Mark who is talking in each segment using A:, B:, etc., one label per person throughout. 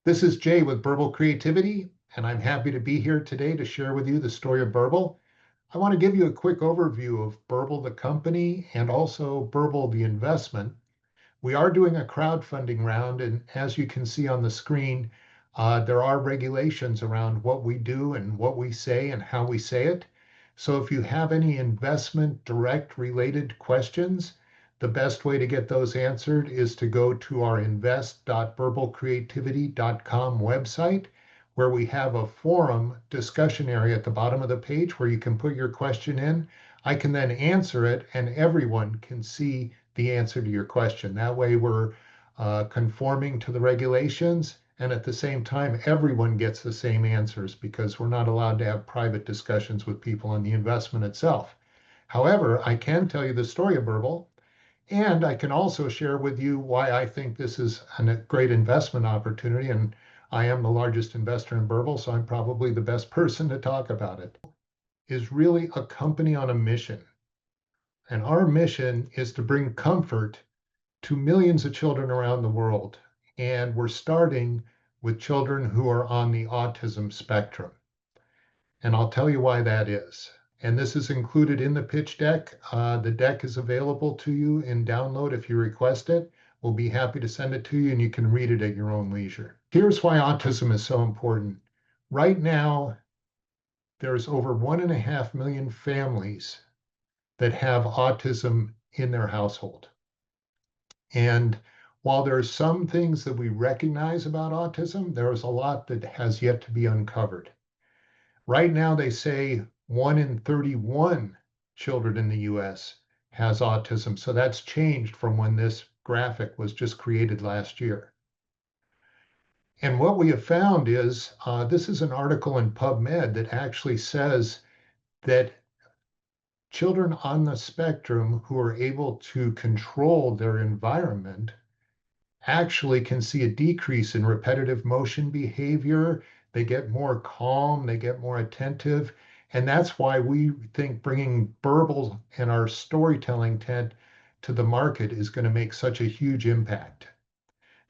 A: This is Jay with Burble Creativity, and I'm happy to be here today to share with you the story of Burble. I want to give you a quick overview of Burble, the company, and also Burble, the investment. We are doing a crowdfunding round, and as you can see on the screen, there are regulations around what we do and what we say and how we say it. So if you have any investment direct related questions, the best way to get those answered is to go to our invest.burblecreativity.com website, where we have a forum discussion area at the bottom of the page where you can put your question in. I can then answer it, and everyone can see the answer to your question. That way, we're conforming to the regulations, and at the same time, everyone gets the same answers because we're not allowed to have private discussions with people on the investment itself. However, I can tell you the story of Burble, and I can also share with you why I think this is a great investment opportunity. And I am the largest investor in Burble, so I'm probably the best person to talk about it. Is really a company on a mission. And our mission is to bring comfort to millions of children around the world. And we're starting with children who are on the autism spectrum. And I'll tell you why that is. And this is included in the pitch deck. The deck is available to you in download if you request it. We'll be happy to send it to you and you can read it at your own leisure. Here's why autism is so important. Right now, there's over 1.5 million families that have autism in their household. And while there are some things that we recognize about autism, there's a lot that has yet to be uncovered. Right now, they say 1 in 31 children in the US has autism. So that's changed from when this graphic was just created last year. And what we have found is this is an article in PubMed that actually says that children on the spectrum who are able to control their environment actually can see a decrease in repetitive motion behavior. They get more calm, they get more attentive. And that's why we think bringing Burble and our storytelling tent to the market is going to make such a huge impact.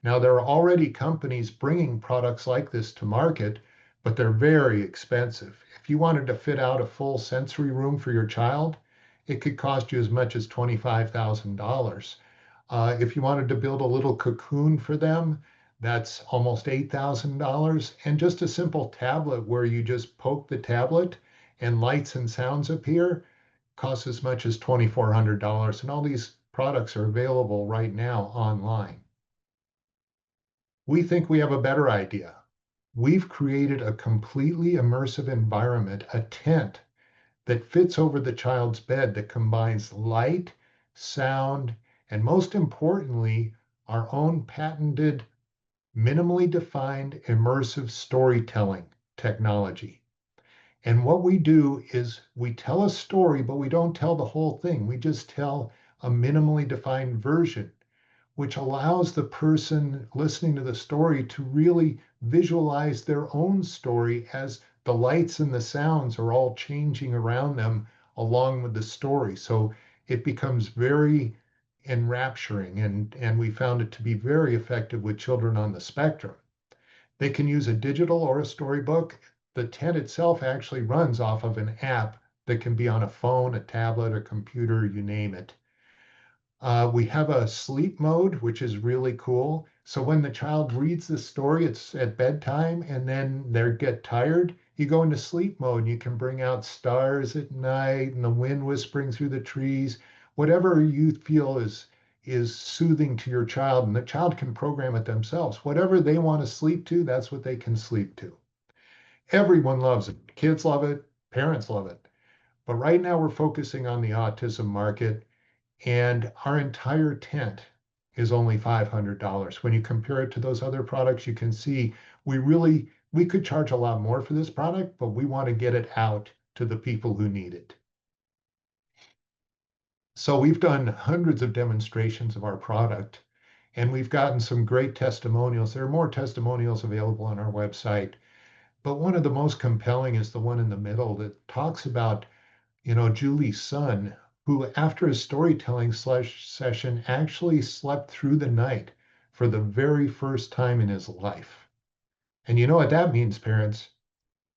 A: Now, there are already companies bringing products like this to market, but they're very expensive. If you wanted to fit out a full sensory room for your child, it could cost you as much as $25,000. If you wanted to build a little cocoon for them, that's almost $8,000. And just a simple tablet where you just poke the tablet and lights and sounds appear costs as much as $2,400. And all these products are available right now online. We think we have a better idea. We've created a completely immersive environment, a tent that fits over the child's bed that combines light, sound, and most importantly, our own patented, minimally defined immersive storytelling technology. And what we do is we tell a story, but we don't tell the whole thing. We just tell a minimally defined version, which allows the person listening to the story to really visualize their own story as the lights and the sounds are all changing around them along with the story. So it becomes very enrapturing, and we found it to be very effective with children on the spectrum. They can use a digital or a storybook. The tent itself actually runs off of an app that can be on a phone, a tablet, a computer, you name it. We have a sleep mode, which is really cool. So when the child reads the story, it's at bedtime, and then they get tired, you go into sleep mode and you can bring out stars at night and the wind whispering through the trees, whatever you feel is soothing to your child, and the child can program it themselves. Whatever they want to sleep to, that's what they can sleep to. Everyone loves it. Kids love it, parents love it. But right now we're focusing on the autism market, and our entire tent is only $500. When you compare it to those other products, you can see we could charge a lot more for this product, but we want to get it out to the people who need it. So we've done hundreds of demonstrations of our product, and we've gotten some great testimonials. There are more testimonials available on our website, but one of the most compelling is the one in the middle that talks about, Julie's son, who after a storytelling session actually slept through the night for the very first time in his life. And you know what that means, parents?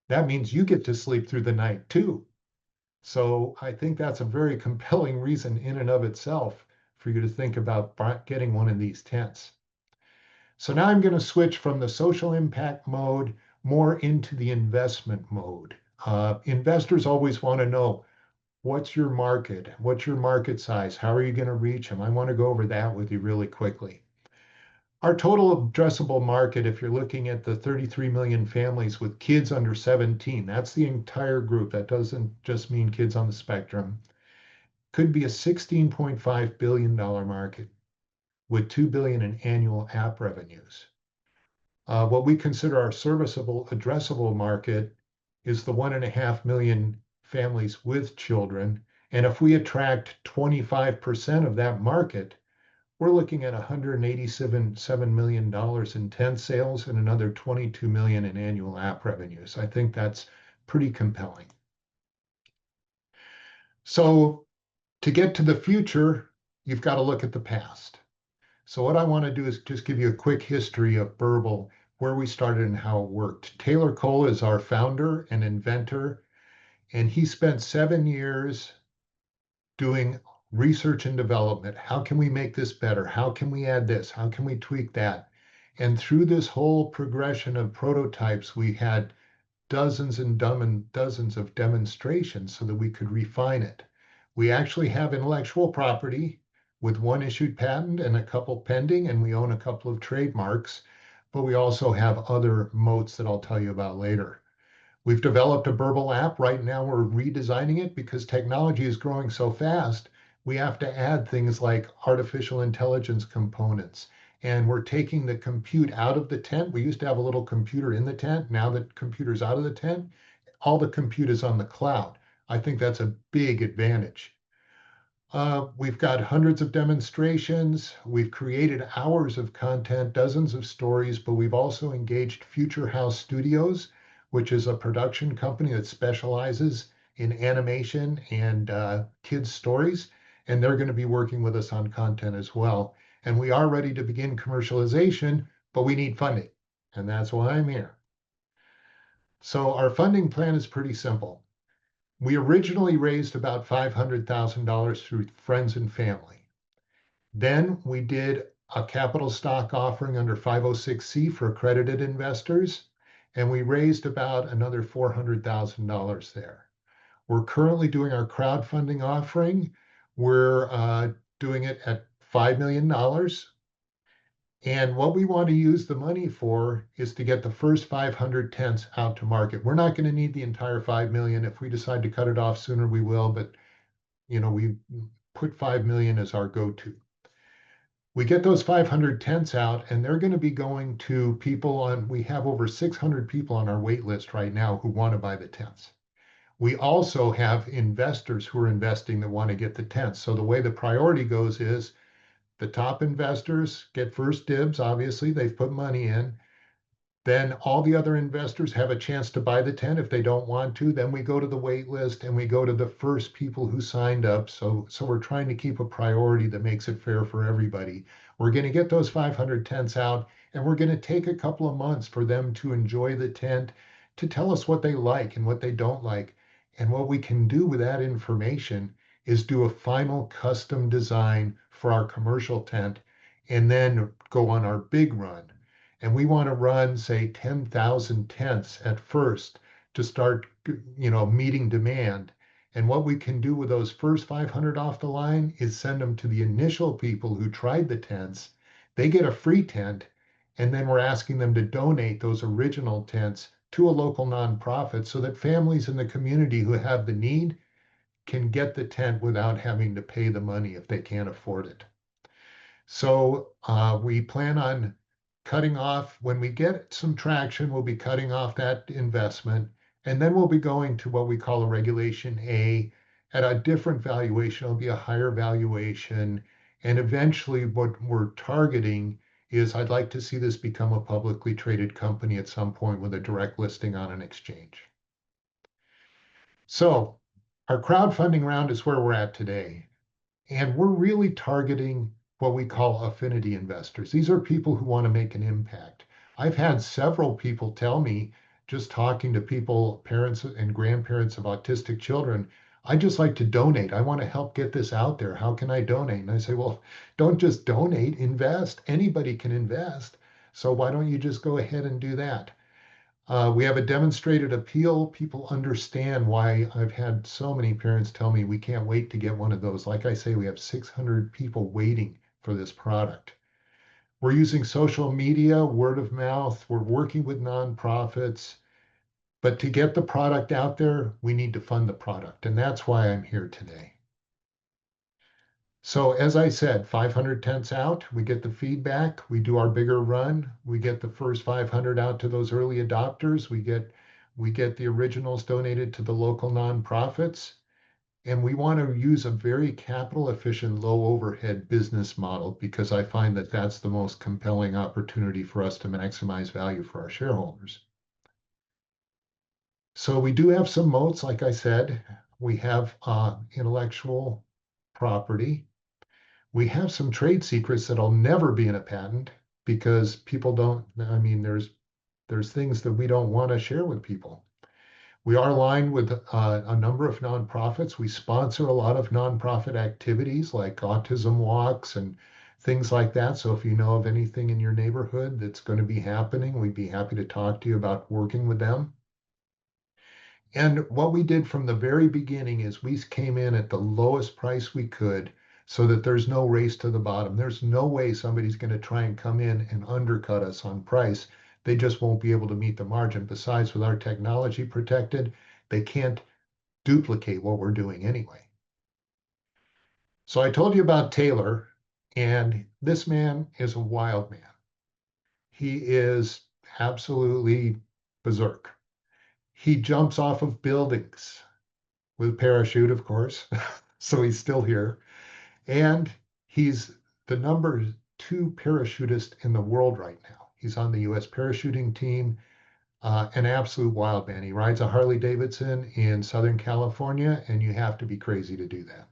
A: That means you get to sleep through the night too. So I think that's a very compelling reason in and of itself for you to think about getting one of these tents. So now I'm going to switch from the social impact mode more into the investment mode. Investors always want to know what's your market? What's your market size? How are you going to reach them? I want to go over that with you really quickly. Our total addressable market, if you're looking at the 33 million families with kids under 17, that's the entire group. That doesn't just mean kids on the spectrum, could be a $16.5 billion market with 2 billion in annual app revenues. What we consider our serviceable addressable market is the 1.5 million families with children. And if we attract 25% of that market, we're looking at $187 million in tent sales and another 22 million in annual app revenues. I think that's pretty compelling. So to get to the future, you've got to look at the past. So what I want to do is just give you a quick history of Burble, where we started and how it worked. Taylor Cole is our founder and inventor, and he spent 7 years doing research and development. How can we make this better? How can we add this? How can we tweak that? And through this whole progression of prototypes, we had dozens and dozens of demonstrations so that we could refine it. We actually have intellectual property with one issued patent and a couple pending, and we own a couple of trademarks, but we also have other moats that I'll tell you about later. We've developed a Burble app. Right now, we're redesigning it because technology is growing so fast. We have to add things like artificial intelligence components. And we're taking the compute out of the tent. We used to have a little computer in the tent. Now that computer's out of the tent, all the compute is on the cloud. I think that's a big advantage. We've got hundreds of demonstrations. We've created hours of content, dozens of stories, but we've also engaged Future House Studios, which is a production company that specializes in animation and kids' stories. And they're going to be working with us on content as well. And we are ready to begin commercialization, but we need funding. And that's why I'm here. So our funding plan is pretty simple. We originally raised about $500,000 through friends and family. Then we did a capital stock offering under 506C for accredited investors, and we raised about another $400,000 there. We're currently doing our crowdfunding offering. We're doing it at $5 million. And what we want to use the money for is to get the first 500 tents out to market. We're not going to need the entire 5 million. If we decide to cut it off sooner, we will, but we put 5 million as our go-to. We get those 500 tents out, and they're going to be going to people we have over 600 people on our wait list right now who want to buy the tents. We also have investors who are investing that want to get the tents. So the way the priority goes is the top investors get first dibs. Obviously, they've put money in. Then all the other investors have a chance to buy the tent if they don't want to. Then we go to the wait list and we go to the first people who signed up. So we're trying to keep a priority that makes it fair for everybody. We're going to get those 500 tents out, and we're going to take a couple of months for them to enjoy the tent, to tell us what they like and what they don't like. And what we can do with that information is do a final custom design for our commercial tent and then go on our big run. And we want to run, say, 10,000 tents at first to start, meeting demand. And what we can do with those first 500 off the line is send them to the initial people who tried the tents. They get a free tent, and then we're asking them to donate those original tents to a local nonprofit so that families in the community who have the need can get the tent without having to pay the money if they can't afford it. So we plan on cutting off, when we get some traction, we'll be cutting off that investment. And then we'll be going to what we call a Regulation A at a different valuation. It'll be a higher valuation. And eventually, what we're targeting is I'd like to see this become a publicly traded company at some point with a direct listing on an exchange. So our crowdfunding round is where we're at today. And we're really targeting what we call affinity investors. These are people who want to make an impact. I've had several people tell me, just talking to people, parents and grandparents of autistic children, I just like to donate. I want to help get this out there. How can I donate? And I say, well, don't just donate, invest. Anybody can invest. So why don't you just go ahead and do that? We have a demonstrated appeal. People understand why I've had so many parents tell me we can't wait to get one of those. Like I say, we have 600 people waiting for this product. We're using social media, word of mouth. We're working with nonprofits. But to get the product out there, we need to fund the product. And that's why I'm here today. So, as I said, 500 tents out, we get the feedback, we do our bigger run, we get the first 500 out to those early adopters, we get the originals donated to the local nonprofits, and we want to use a very capital efficient, low overhead business model because I find that that's the most compelling opportunity for us to maximize value for our shareholders. So we do have some moats, like I said. We have intellectual property. We have some trade secrets that'll never be in a patent because people don't, I mean, there's things that we don't want to share with people. We are aligned with a number of nonprofits. We sponsor a lot of nonprofit activities like autism walks and things like that. So if you know of anything in your neighborhood that's going to be happening, we'd be happy to talk to you about working with them. And what we did from the very beginning is we came in at the lowest price we could so that there's no race to the bottom. There's no way somebody's going to try and come in and undercut us on price. They just won't be able to meet the margin. Besides, with our technology protected, they can't duplicate what we're doing anyway. So I told you about Taylor, and this man is a wild man. He is absolutely berserk. He jumps off of buildings with parachute, of course. So he's still here. And he's the number two parachutist in the world right now. He's on the US parachuting team, an absolute wild man. He rides a Harley Davidson in Southern California, and you have to be crazy to do that.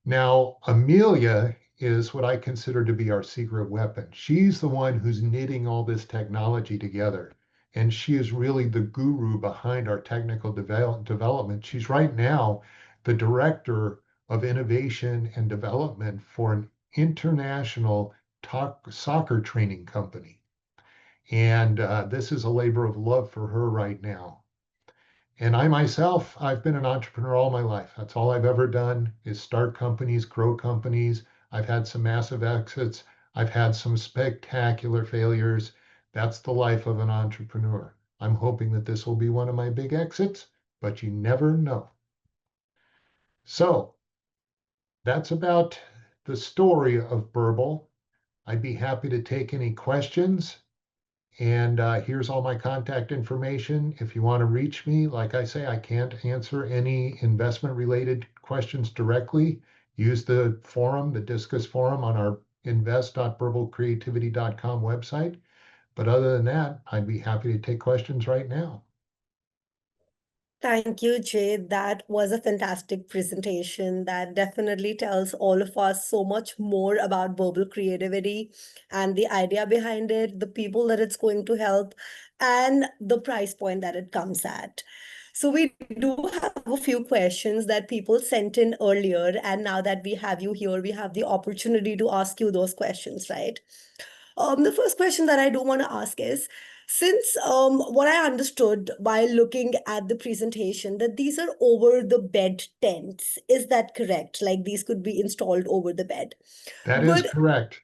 A: Now, Amelia is what I consider to be our secret weapon. She's the one who's knitting all this technology together. And she is really the guru behind our technical development. She's right now the director of innovation and development for an international soccer training company. And this is a labor of love for her right now. And I myself, I've been an entrepreneur all my life. That's all I've ever done is start companies, grow companies. I've had some massive exits. I've had some spectacular failures. That's the life of an entrepreneur. I'm hoping that this will be one of my big exits, but you never know. So that's about the story of Burble. I'd be happy to take any questions. And here's all my contact information. If you want to reach me, like I say, I can't answer any investment related questions directly. Use the forum, the Discus forum on our invest.burblecreativity.com website. But other than that, I'd be happy to take questions right now.
B: Thank you, Jay. That was a fantastic presentation that definitely tells all of us so much more about verbal creativity and the idea behind it, the people that it's going to help, and the price point that it comes at. So we do have a few questions that people sent in earlier, and now that we have you here, we have the opportunity to ask you those questions, right? The first question that I do want to ask is, since what I understood by looking at the presentation, that these are over the bed tents, is that correct? Like these could be installed over the bed.
A: That is
B: But
A: correct.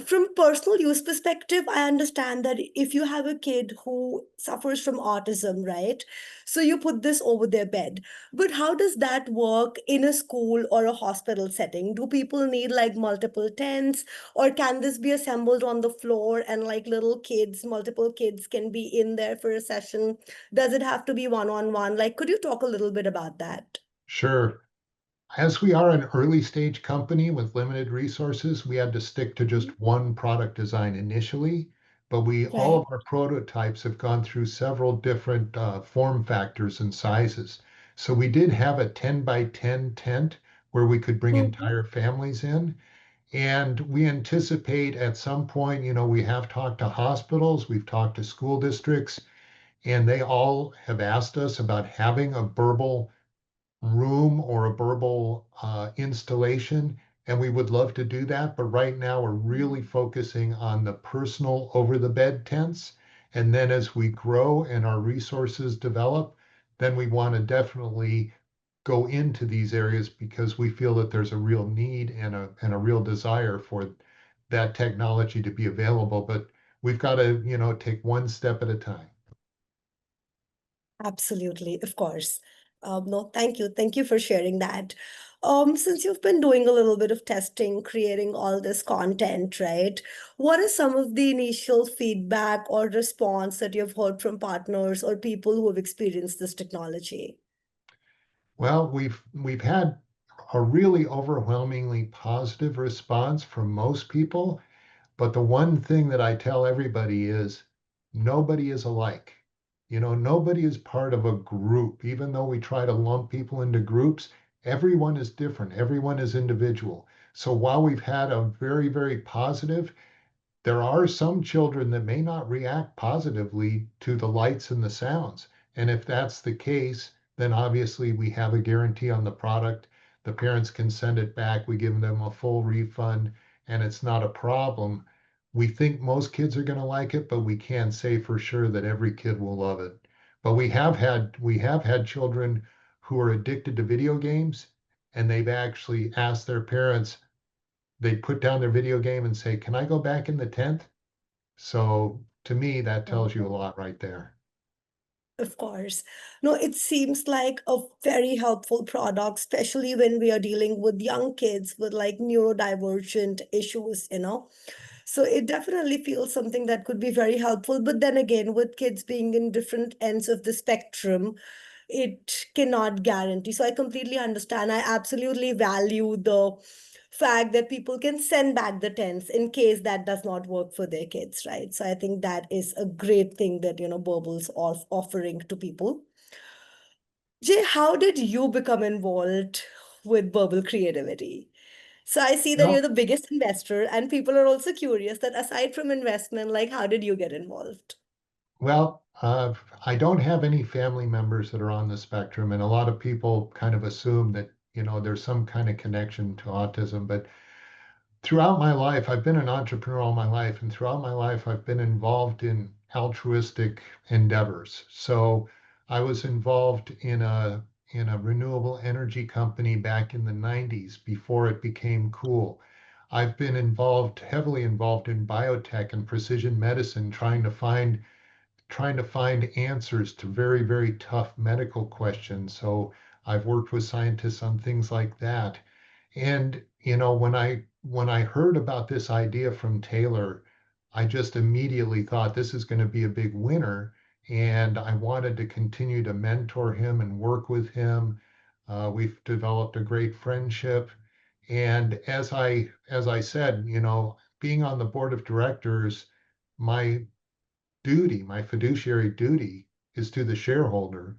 B: from personal use perspective, I understand that if you have a kid who suffers from autism, right? So you put this over their bed. But how does that work in a school or a hospital setting? Do people need like multiple tents, or can this be assembled on the floor and like little kids, multiple kids can be in there for a session? Does it have to be one-on-one? Like, could you talk a little bit about that?
A: Sure. As we are an early stage company with limited resources, we had to stick to just one product design initially, but all
B: Right.
A: of our prototypes have gone through several different form factors and sizes. So we did have a 10 by 10 tent where we could bring
B: Mhm.
A: entire families in. And we anticipate at some point, we have talked to hospitals, we've talked to school districts, and they all have asked us about having a Burble room or a Burble installation, and we would love to do that. But right now, we're really focusing on the personal over the bed tents. And then as we grow and our resources develop, then we want to definitely go into these areas because we feel that there's a real need and a real desire for that technology to be available. But we've got to, take one step at a time.
B: Absolutely, of course. No, thank you. Thank you for sharing that. Since you've been doing a little bit of testing, creating all this content, right? What is some of the initial feedback or response that you've heard from partners or people who have experienced this technology?
A: Well, we've had a really overwhelmingly positive response from most people, but the one thing that I tell everybody is nobody is alike. Nobody is part of a group. Even though we try to lump people into groups, everyone is different. Everyone is individual. So while we've had a very, very positive, there are some children that may not react positively to the lights and the sounds. And if that's the case, then obviously we have a guarantee on the product. The parents can send it back. We give them a full refund and it's not a problem. We think most kids are going to like it, but we can't say for sure that every kid will love it. But we have had children who are addicted to video games and they've actually asked their parents, they put down their video game and say, "Can I go back in the tent?" So to me, that tells you a lot right there.
B: Of course. No, it seems like a very helpful product, especially when we are dealing with young kids with like neurodivergent issues. So it definitely feels something that could be very helpful. But then again, with kids being in different ends of the spectrum, it cannot guarantee. So I completely understand. I absolutely value the fact that people can send back the tents in case that does not work for their kids, right? So I think that is a great thing that, Burble's offering to people. Jay, how did you become involved with Burble creativity? So I see that you're
A: Well,
B: the biggest investor, and people are also curious that aside from investment, like how did you get involved?
A: well, I don't have any family members that are on the spectrum, and a lot of people kind of assume that, there's some kind of connection to autism. But throughout my life, I've been an entrepreneur all my life, and throughout my life, I've been involved in altruistic endeavors. So I was involved in a renewable energy company back in the 90s before it became cool. I've been heavily involved in biotech and precision medicine, trying to find answers to very, very tough medical questions. So I've worked with scientists on things like that. And when I heard about this idea from Taylor, I just immediately thought this is going to be a big winner. And I wanted to continue to mentor him and work with him. We've developed a great friendship. And as I said, being on the board of directors, my my fiduciary duty is to the shareholder.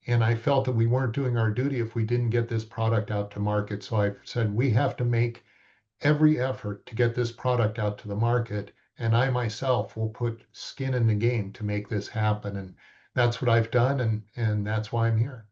A: And I felt that we weren't doing our duty if we didn't get this product out to market. So I said, we have to make every effort to get this product out to the market. And I myself will put skin in the game to make this happen. And that's what I've done. And that's why I'm here.